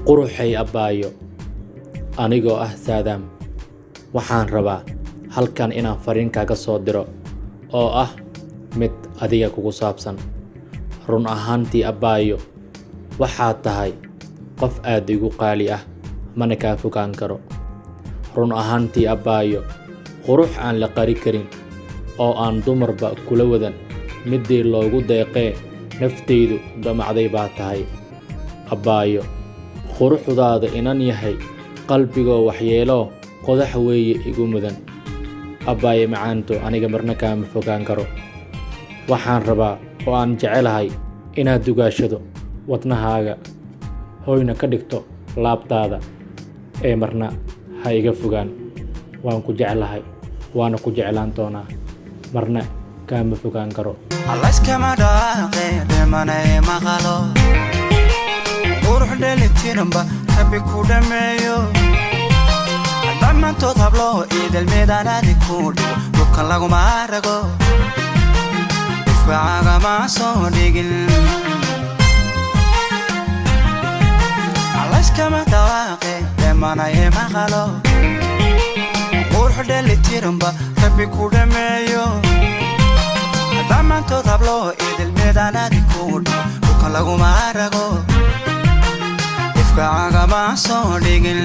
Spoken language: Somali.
quruxay abbaayo anigoo ah Saadam waxaan rabaa halkan inaan fariin kaaga soo diro oo ah mid adiga kugu saabsan. Run ahaantii abbaayo waxaad tahay qof aad igu qaali ah mana kaa fogaan karo. Run ahaantii abbaayo qurux aan la qari karin oo aan dumarba kula wadan midii loogu deeqee naftaydu damacday baa tahay. Abbaayo quruxdaada inan yahay qalbigoo waxyeelo qodax weeye igu mudan. Abbaayo macaanto aniga marna kaama fogaan karo. Waxaan rabaa oo aan jecelahay inaad dugaashado wadnahaaga hoyna ka dhigto laabtaada ee marna ha iga fogaan. Waan ku jecelahay waana ku jeclaan doonaa marna kaama fogaan karo. Alaskama dhaaqe demanay maqalo qurux dheelitiranba rabbi ku dhameeyo dhammaantood hablo idil meedaanaadi ku dhigo dhulkan laguma rago ifkaaga ma soo dhigin. Alaskama dhaaqe demanay maqalo qurux dheelitiranba rabbi ku dhameeyo dhammaantood hablo idil meedaanaadi ku dhigo dhulkan laguma rago ifkaaga ma soo dhigin.